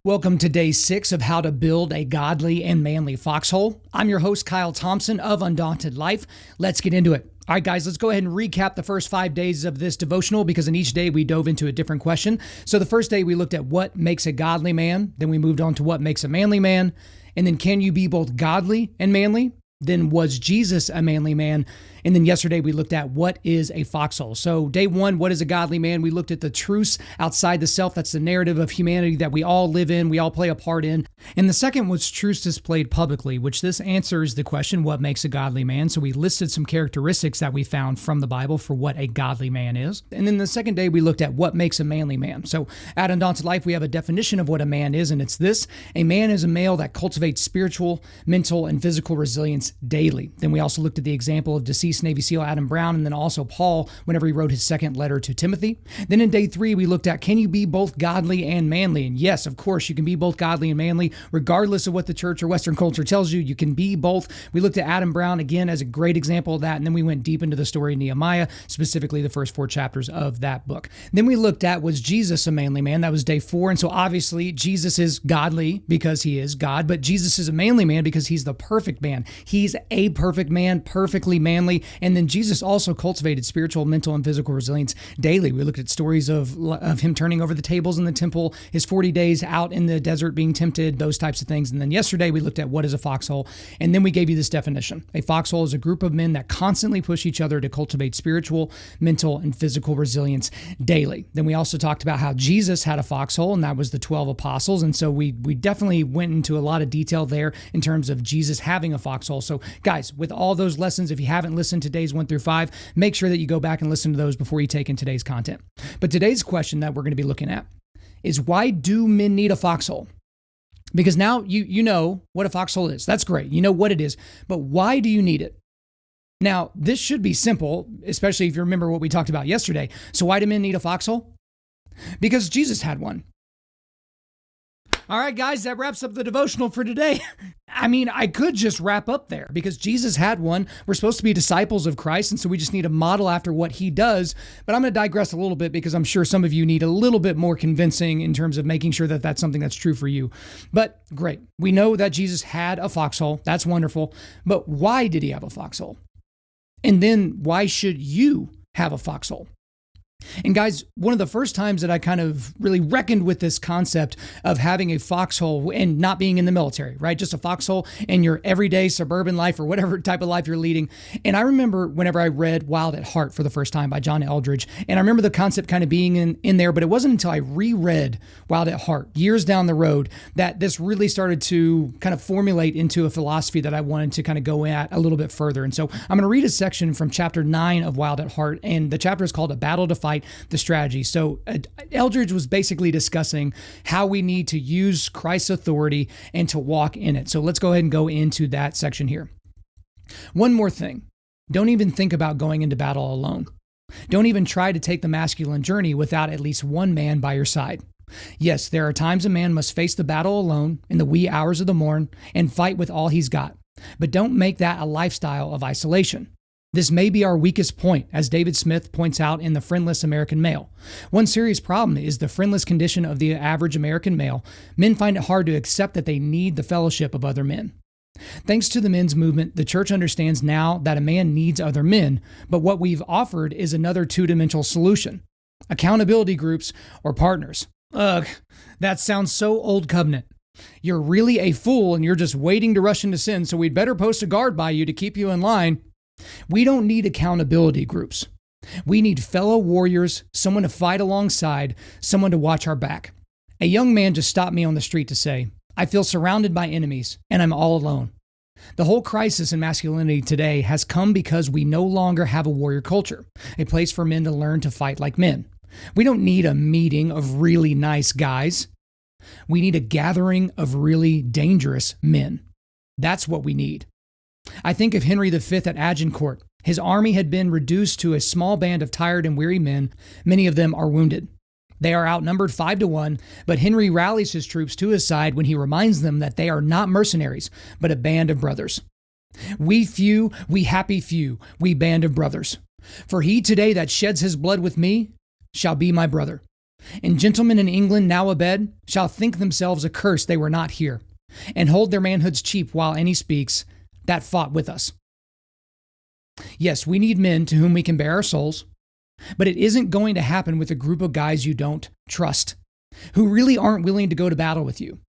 Welcome to day 6 of how to build a godly and manly foxhole. I'm your host, Kyle Thompson of Undaunted.Life. Let's get into it. All right, guys, let's go ahead and recap the first 5 days of this devotional because in each day we dove into a different question. So the first day we looked at what makes a godly man. Then we moved on to what makes a manly man. And then can you be both godly and manly? Then was Jesus a manly man? And then yesterday we looked at what is a foxhole. So day 1, what is a godly man? We looked at the truths outside the self. That's the narrative of humanity that we all live in, we all play a part in. And the second was truths displayed publicly, which this answers the question, what makes a godly man? So we listed some characteristics that we found from the Bible for what a godly man is. And then the second day we looked at what makes a manly man. So at Undaunted.Life, we have a definition of what a man is, and it's this: a man is a male that cultivates spiritual, mental, and physical resilience daily. Then we also looked at the example of deceased Navy SEAL Adam Brown, and then also Paul whenever he wrote his second letter to Timothy. Then in day 3, we looked at, can you be both godly and manly? And yes, of course, you can be both godly and manly, regardless of what the church or Western culture tells you. You can be both. We looked at Adam Brown again as a great example of that, and then we went deep into the story of Nehemiah, specifically the first 4 chapters of that book. Then we looked at, was Jesus a manly man? That was day 4, and so obviously Jesus is godly because he is God, but Jesus is a manly man because he's the perfect man. He's a perfect man, perfectly manly. And then Jesus also cultivated spiritual, mental, and physical resilience daily. We looked at stories of him turning over the tables in the temple, his 40 days out in the desert being tempted, those types of things. And then yesterday we looked at what is a foxhole. And then we gave you this definition. A foxhole is a group of men that constantly push each other to cultivate spiritual, mental, and physical resilience daily. Then we also talked about how Jesus had a foxhole, and that was the 12 apostles. And so we definitely went into a lot of detail there in terms of Jesus having a foxhole. So guys, with all those lessons, if you haven't listened to days 1 through 5, make sure that you go back and listen to those before you take in today's content. But today's question that we're going to be looking at is, why do men need a foxhole? Because now you know what a foxhole is. That's great. You know what it is. But why do you need it? Now, this should be simple, especially if you remember what we talked about yesterday. So why do men need a foxhole? Because Jesus had one. All right, guys, that wraps up the devotional for today. I mean, I could just wrap up there because Jesus had one. We're supposed to be disciples of Christ, and so we just need to model after what he does. But I'm going to digress a little bit because I'm sure some of you need a little bit more convincing in terms of making sure that that's something that's true for you. But great. We know that Jesus had a foxhole. That's wonderful. But why did he have a foxhole? And then why should you have a foxhole? And guys, one of the first times that I kind of really reckoned with this concept of having a foxhole and not being in the military, right? Just a foxhole in your everyday suburban life or whatever type of life you're leading. And I remember whenever I read Wild at Heart for the first time by John Eldredge, and I remember the concept kind of being in there, but it wasn't until I reread Wild at Heart years down the road that this really started to kind of formulate into a philosophy that I wanted to kind of go at a little bit further. And so I'm going to read a section from chapter 9 of Wild at Heart, and the chapter is called A Battle to Fight the Strategy. So Eldredge was basically discussing how we need to use Christ's authority and to walk in it. So let's go ahead and go into that section here. One more thing. Don't even think about going into battle alone. Don't even try to take the masculine journey without at least one man by your side. Yes, there are times a man must face the battle alone in the wee hours of the morn and fight with all he's got. But don't make that a lifestyle of isolation. This may be our weakest point, as David Smith points out in The Friendless American Male. One serious problem is the friendless condition of the average American male. Men find it hard to accept that they need the fellowship of other men. Thanks to the men's movement, the church understands now that a man needs other men, but what we've offered is another two-dimensional solution: accountability groups or partners. Ugh, that sounds so old covenant. You're really a fool and you're just waiting to rush into sin, so we'd better post a guard by you to keep you in line. We don't need accountability groups. We need fellow warriors, someone to fight alongside, someone to watch our back. A young man just stopped me on the street to say, I feel surrounded by enemies and I'm all alone. The whole crisis in masculinity today has come because we no longer have a warrior culture, a place for men to learn to fight like men. We don't need a meeting of really nice guys. We need a gathering of really dangerous men. That's what we need. I think of Henry V at Agincourt. His army had been reduced to a small band of tired and weary men. Many of them are wounded. They are outnumbered 5-1, but Henry rallies his troops to his side when he reminds them that they are not mercenaries, but a band of brothers. We few, we happy few, we band of brothers. For he today that sheds his blood with me shall be my brother. And gentlemen in England now abed shall think themselves accursed they were not here, and hold their manhoods cheap while any speaks that fought with us. Yes, we need men to whom we can bare our souls, but it isn't going to happen with a group of guys you don't trust, who really aren't willing to go to battle with you.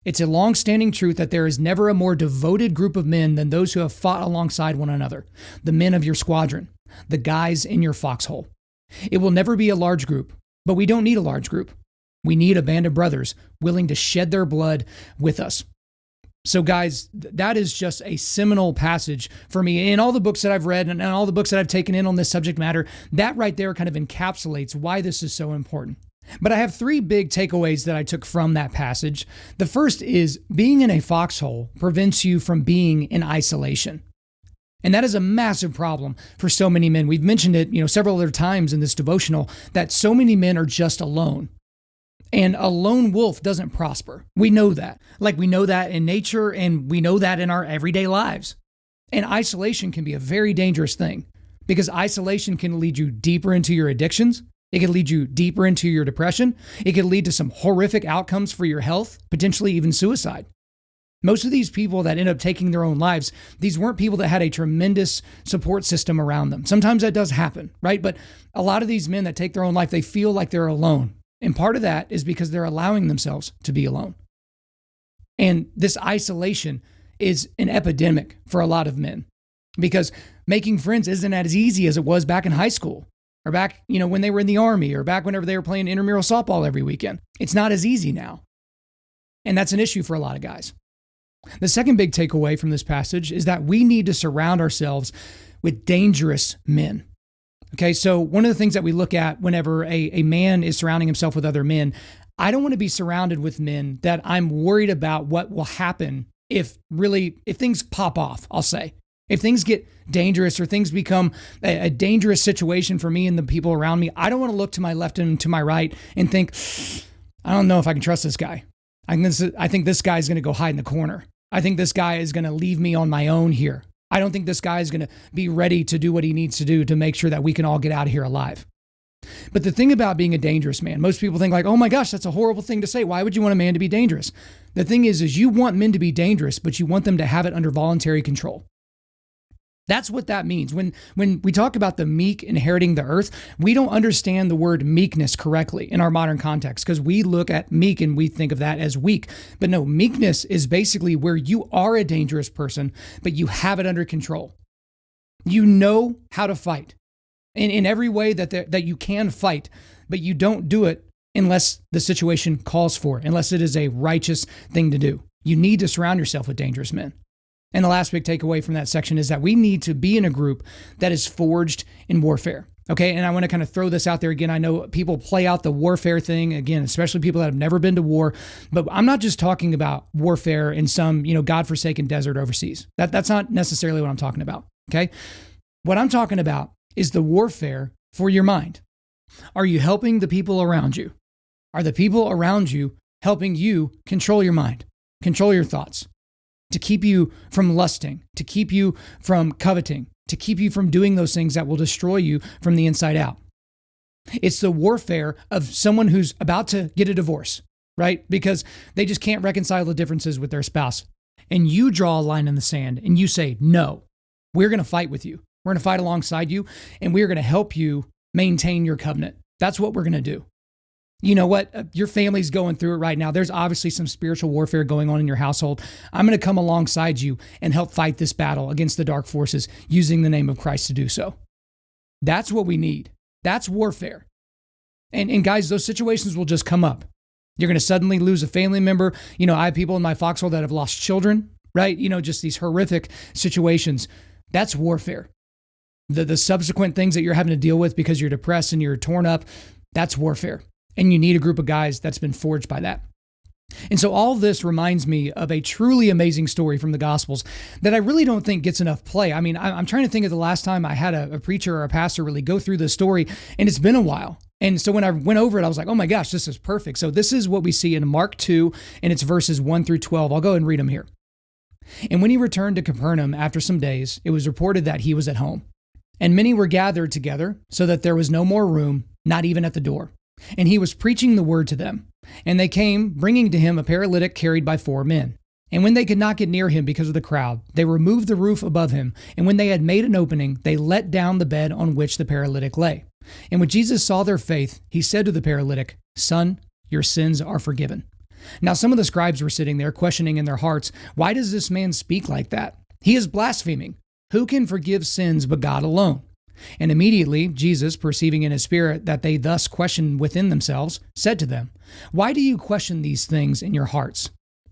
It's a long-standing truth that there is never a more devoted group of men than those who have fought alongside one another, the men of your squadron, the guys in your foxhole. It will never be a large group, but we don't need a large group. We need a band of brothers willing to shed their blood with us. So guys, that is just a seminal passage for me. In all the books that I've read and all the books that I've taken in on this subject matter, that right there kind of encapsulates why this is so important. But I have three big takeaways that I took from that passage. The first is being in a foxhole prevents you from being in isolation. And that is a massive problem for so many men. We've mentioned it, several other times in this devotional, that so many men are just alone. And a lone wolf doesn't prosper. We know that. Like we know that in nature, and we know that in our everyday lives. And isolation can be a very dangerous thing, because isolation can lead you deeper into your addictions. It can lead you deeper into your depression. It can lead to some horrific outcomes for your health, potentially even suicide. Most of these people that end up taking their own lives, these weren't people that had a tremendous support system around them. Sometimes that does happen, right? But a lot of these men that take their own life, they feel like they're alone. And part of that is because they're allowing themselves to be alone. And this isolation is an epidemic for a lot of men, because making friends isn't as easy as it was back in high school, or back, when they were in the Army, or back whenever they were playing intramural softball every weekend. It's not as easy now. And that's an issue for a lot of guys. The second big takeaway from this passage is that we need to surround ourselves with dangerous men. Okay, so one of the things that we look at whenever a man is surrounding himself with other men, I don't want to be surrounded with men that I'm worried about what will happen if things pop off, I'll say. If things get dangerous or things become a dangerous situation for me and the people around me, I don't want to look to my left and to my right and think, I don't know if I can trust this guy. I think this guy is going to go hide in the corner. I think this guy is going to leave me on my own here. I don't think this guy is going to be ready to do what he needs to do to make sure that we can all get out of here alive. But the thing about being a dangerous man, most people think like, oh my gosh, that's a horrible thing to say. Why would you want a man to be dangerous? The thing is you want men to be dangerous, but you want them to have it under voluntary control. That's what that means. When we talk about the meek inheriting the earth, we don't understand the word meekness correctly in our modern context, because we look at meek and we think of that as weak. But no, meekness is basically where you are a dangerous person, but you have it under control. You know how to fight in every way that you can fight, but you don't do it unless the situation calls for it, unless it is a righteous thing to do. You need to surround yourself with dangerous men. And the last big takeaway from that section is that we need to be in a group that is forged in warfare. Okay, and I want to kind of throw this out there again. I know people play out the warfare thing again, especially people that have never been to war. But I'm not just talking about warfare in some, godforsaken desert overseas. That's not necessarily what I'm talking about. Okay, what I'm talking about is the warfare for your mind. Are you helping the people around you? Are the people around you helping you control your mind, control your thoughts? To keep you from lusting, to keep you from coveting, to keep you from doing those things that will destroy you from the inside out. It's the warfare of someone who's about to get a divorce, right? Because they just can't reconcile the differences with their spouse. And you draw a line in the sand and you say, no, we're going to fight with you. We're going to fight alongside you, and we're going to help you maintain your covenant. That's what we're going to do. You know what? Your family's going through it right now. There's obviously some spiritual warfare going on in your household. I'm going to come alongside you and help fight this battle against the dark forces using the name of Christ to do so. That's what we need. That's warfare. And guys, those situations will just come up. You're going to suddenly lose a family member. I have people in my foxhole that have lost children, right? Just these horrific situations. That's warfare. The subsequent things that you're having to deal with because you're depressed and you're torn up, that's warfare. And you need a group of guys that's been forged by that. And so all this reminds me of a truly amazing story from the Gospels that I really don't think gets enough play. I mean, I'm trying to think of the last time I had a preacher or a pastor really go through this story, and it's been a while. And so when I went over it, I was like, oh my gosh, this is perfect. So this is what we see in Mark 2, and it's verses 1 through 12. I'll go ahead and read them here. And when he returned to Capernaum after some days, it was reported that he was at home. And many were gathered together so that there was no more room, not even at the door. And he was preaching the word to them. And they came, bringing to him a paralytic carried by 4 men. And when they could not get near him because of the crowd, they removed the roof above him. And when they had made an opening, they let down the bed on which the paralytic lay. And when Jesus saw their faith, he said to the paralytic, "Son, your sins are forgiven." Now some of the scribes were sitting there questioning in their hearts, "Why does this man speak like that? He is blaspheming. Who can forgive sins but God alone?" And immediately Jesus, perceiving in his spirit that they thus questioned within themselves, said to them, "Why do you question these things in your hearts?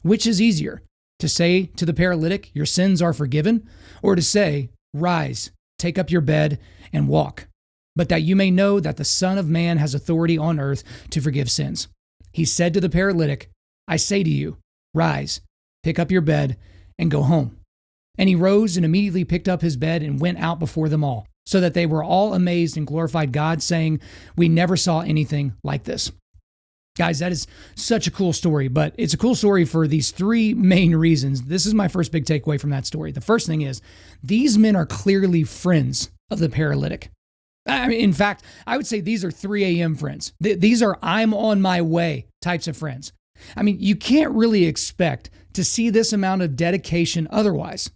Which is easier, to say to the paralytic, 'Your sins are forgiven,' or to say, 'Rise, take up your bed and walk'? But that you may know that the Son of Man has authority on earth to forgive sins." He said to the paralytic, "I say to you, rise, pick up your bed and go home." And he rose and immediately picked up his bed and went out before them all, so that they were all amazed and glorified God, saying, "We never saw anything like this." Guys, that is such a cool story, but it's a cool story for these 3 main reasons. This is my first big takeaway from that story. The first thing is, these men are clearly friends of the paralytic. I mean, in fact, I would say these are 3 a.m. friends. These are I'm on my way types of friends. I mean, you can't really expect to see this amount of dedication otherwise.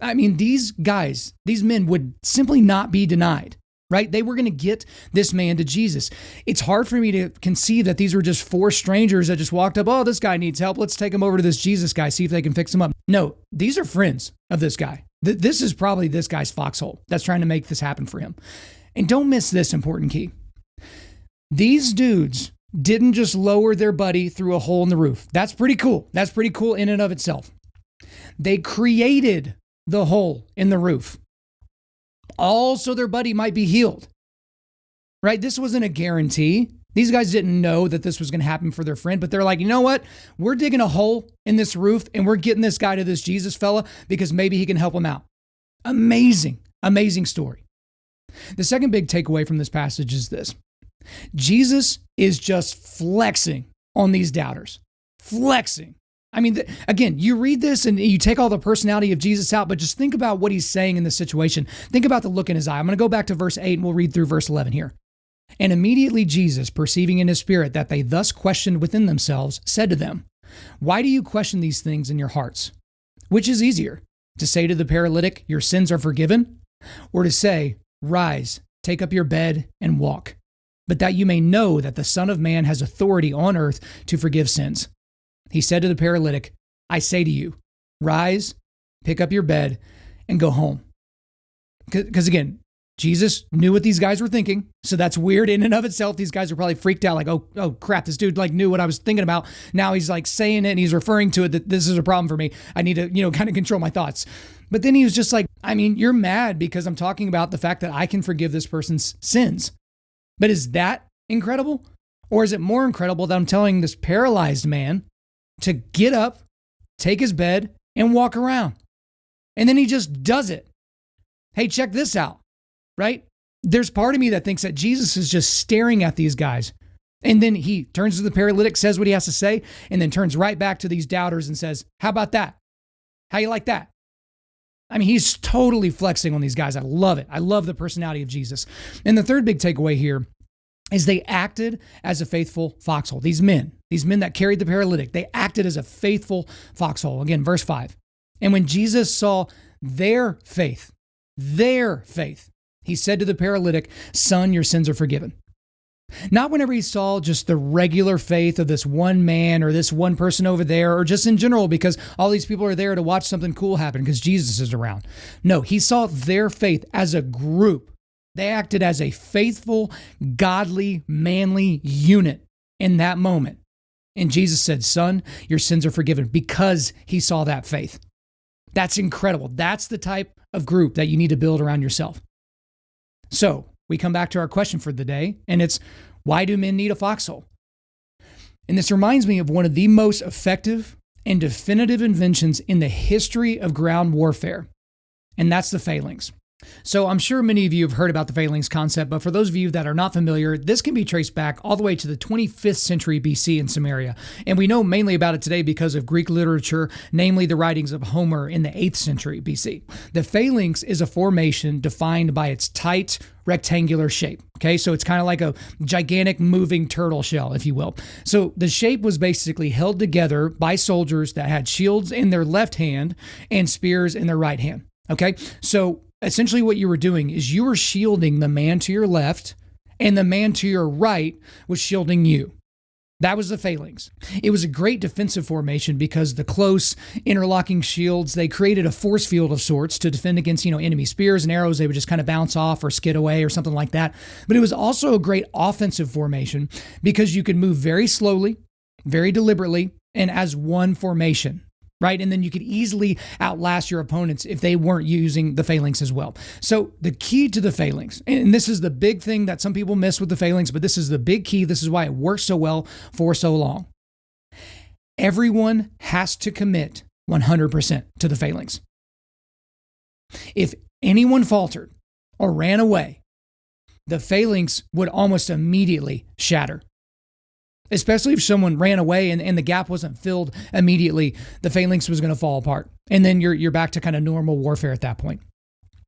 I mean, these guys, these men would simply not be denied, right? They were going to get this man to Jesus. It's hard for me to conceive that these were just 4 strangers that just walked up, "Oh, this guy needs help. Let's take him over to this Jesus guy, see if they can fix him up." No, these are friends of this guy. This is probably this guy's foxhole that's trying to make this happen for him. And don't miss this important key. These dudes didn't just lower their buddy through a hole in the roof. That's pretty cool. That's pretty cool in and of itself. They created the hole in the roof, all so their buddy might be healed, right? This wasn't a guarantee. These guys didn't know that this was going to happen for their friend, but they're like, "You know what? We're digging a hole in this roof and we're getting this guy to this Jesus fella because maybe he can help him out." Amazing, amazing story. The second big takeaway from this passage is this. Jesus is just flexing on these doubters. Flexing. I mean, again, you read this and you take all the personality of Jesus out, but just think about what he's saying in this situation. Think about the look in his eye. I'm going to go back to verse 8 and we'll read through verse 11 here. And immediately Jesus, perceiving in his spirit that they thus questioned within themselves, said to them, "Why do you question these things in your hearts? Which is easier, to say to the paralytic, 'Your sins are forgiven,' or to say, 'Rise, take up your bed and walk'? But that you may know that the Son of Man has authority on earth to forgive sins." He said to the paralytic, "I say to you, rise, pick up your bed, and go home." Because again, Jesus knew what these guys were thinking. So that's weird in and of itself. These guys are probably freaked out like, oh crap, this dude like knew what I was thinking about. Now he's like saying it and he's referring to it that this is a problem for me. I need to, kind of control my thoughts. But then he was just like, I mean, you're mad because I'm talking about the fact that I can forgive this person's sins. But is that incredible? Or is it more incredible that I'm telling this paralyzed man to get up, take his bed, and walk around? And then he just does it. Hey, check this out, right? There's part of me that thinks that Jesus is just staring at these guys. And then he turns to the paralytic, says what he has to say, and then turns right back to these doubters and says, "How about that? How you like that?" I mean, he's totally flexing on these guys. I love it. I love the personality of Jesus. And the third big takeaway here is they acted as a faithful foxhole. These men that carried the paralytic, they acted as a faithful foxhole. Again, verse 5. And when Jesus saw their faith, he said to the paralytic, "Son, your sins are forgiven." Not whenever he saw just the regular faith of this one man or this one person over there, or just in general because all these people are there to watch something cool happen because Jesus is around. No, he saw their faith as a group. They acted as a faithful, godly, manly unit in that moment. And Jesus said, "Son, your sins are forgiven," because he saw that faith. That's incredible. That's the type of group that you need to build around yourself. So we come back to our question for the day, and it's, why do men need a foxhole? And this reminds me of one of the most effective and definitive inventions in the history of ground warfare, and that's the phalanx. So I'm sure many of you have heard about the phalanx concept, but for those of you that are not familiar, this can be traced back all the way to the 25th century BC in Samaria. And we know mainly about it today because of Greek literature, namely the writings of Homer in the 8th century BC. The phalanx is a formation defined by its tight, rectangular shape. Okay, so it's kind of like a gigantic moving turtle shell, if you will. So the shape was basically held together by soldiers that had shields in their left hand and spears in their right hand. Okay, so essentially what you were doing is you were shielding the man to your left, and the man to your right was shielding you. That was the phalanx. It was a great defensive formation because the close interlocking shields, they created a force field of sorts to defend against, enemy spears and arrows. They would just kind of bounce off or skid away or something like that. But it was also a great offensive formation because you could move very slowly, very deliberately, and as one formation. Right? And then you could easily outlast your opponents if they weren't using the phalanx as well. So the key to the phalanx, and this is the big thing that some people miss with the phalanx, but this is the big key. This is why it works so well for so long. Everyone has to commit 100% to the phalanx. If anyone faltered or ran away, the phalanx would almost immediately shatter. Especially if someone ran away and the gap wasn't filled immediately, the phalanx was going to fall apart. And then you're back to kind of normal warfare at that point.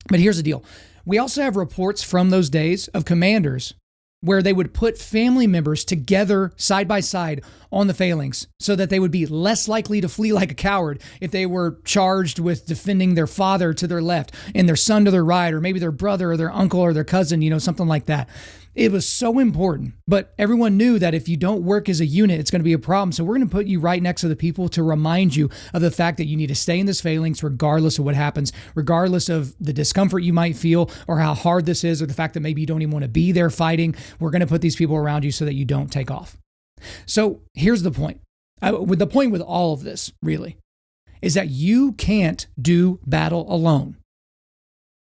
But here's the deal. We also have reports from those days of commanders where they would put family members together side by side on the phalanx so that they would be less likely to flee like a coward if they were charged with defending their father to their left and their son to their right, or maybe their brother or their uncle or their cousin, something like that. It was so important, but everyone knew that if you don't work as a unit, it's going to be a problem. So we're going to put you right next to the people to remind you of the fact that you need to stay in this phalanx regardless of what happens, regardless of the discomfort you might feel or how hard this is, or the fact that maybe you don't even want to be there fighting. We're going to put these people around you so that you don't take off. So here's the point. The point with all of this, really, is that you can't do battle alone.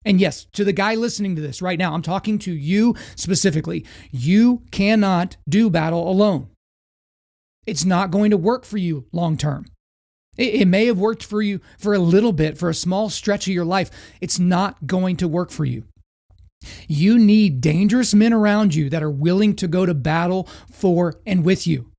And yes, to the guy listening to this right now, I'm talking to you specifically. You cannot do battle alone. It's not going to work for you long term. It may have worked for you for a little bit, for a small stretch of your life. It's not going to work for you. You need dangerous men around you that are willing to go to battle for and with you.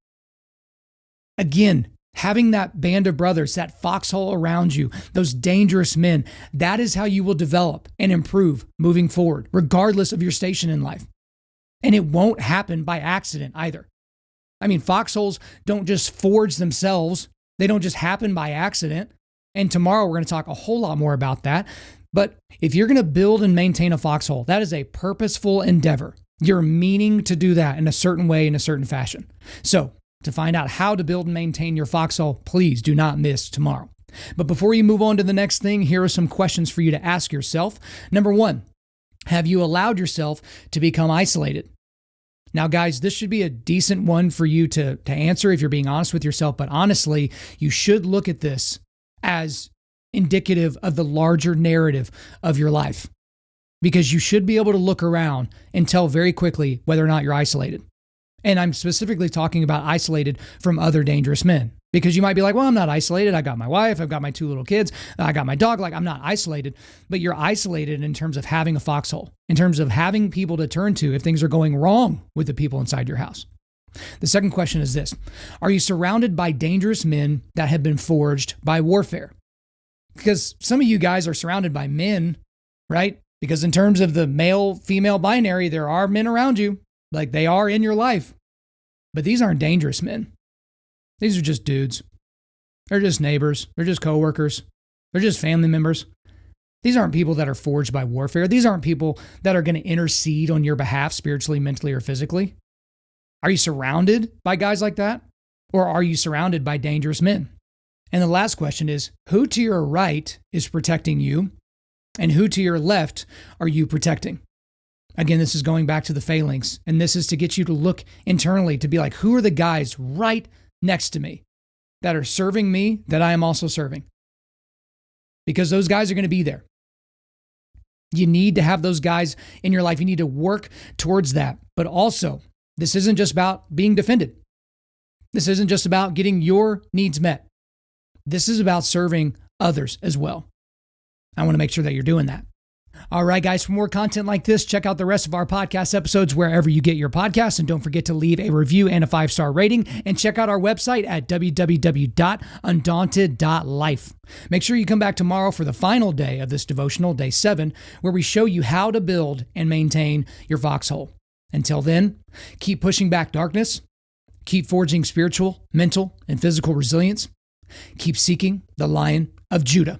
Again, having that band of brothers, that foxhole around you, those dangerous men, that is how you will develop and improve moving forward, regardless of your station in life. And it won't happen by accident either. I mean, foxholes don't just forge themselves. They don't just happen by accident. And tomorrow we're going to talk a whole lot more about that. But if you're going to build and maintain a foxhole, that is a purposeful endeavor. You're meaning to do that in a certain way, in a certain fashion. So, to find out how to build and maintain your foxhole, please do not miss tomorrow. But before you move on to the next thing, here are some questions for you to ask yourself. Number one, have you allowed yourself to become isolated? Now, guys, this should be a decent one for you to answer if you're being honest with yourself. But honestly, you should look at this as indicative of the larger narrative of your life, because you should be able to look around and tell very quickly whether or not you're isolated. And I'm specifically talking about isolated from other dangerous men, because you might be like, well, I'm not isolated. I got my wife. I've got my 2 little kids. I got my dog. Like, I'm not isolated, but you're isolated in terms of having a foxhole, in terms of having people to turn to if things are going wrong with the people inside your house. The second question is this: are you surrounded by dangerous men that have been forged by warfare? Because some of you guys are surrounded by men, right? Because in terms of the male-female binary, there are men around you. Like, they are in your life, but these aren't dangerous men. These are just dudes. They're just neighbors. They're just coworkers. They're just family members. These aren't people that are forged by warfare. These aren't people that are going to intercede on your behalf spiritually, mentally, or physically. Are you surrounded by guys like that? Or are you surrounded by dangerous men? And the last question is, who to your right is protecting you, and who to your left are you protecting? Again, this is going back to the phalanx, and this is to get you to look internally to be like, who are the guys right next to me that are serving me that I am also serving? Because those guys are going to be there. You need to have those guys in your life. You need to work towards that. But also, this isn't just about being defended. This isn't just about getting your needs met. This is about serving others as well. I want to make sure that you're doing that. All right, guys, for more content like this, check out the rest of our podcast episodes wherever you get your podcasts. And don't forget to leave a review and a 5-star rating. And check out our website at www.Undaunted.Life. Make sure you come back tomorrow for the final day of this devotional, day 7, where we show you how to build and maintain your foxhole. Until then, keep pushing back darkness. Keep forging spiritual, mental, and physical resilience. Keep seeking the Lion of Judah.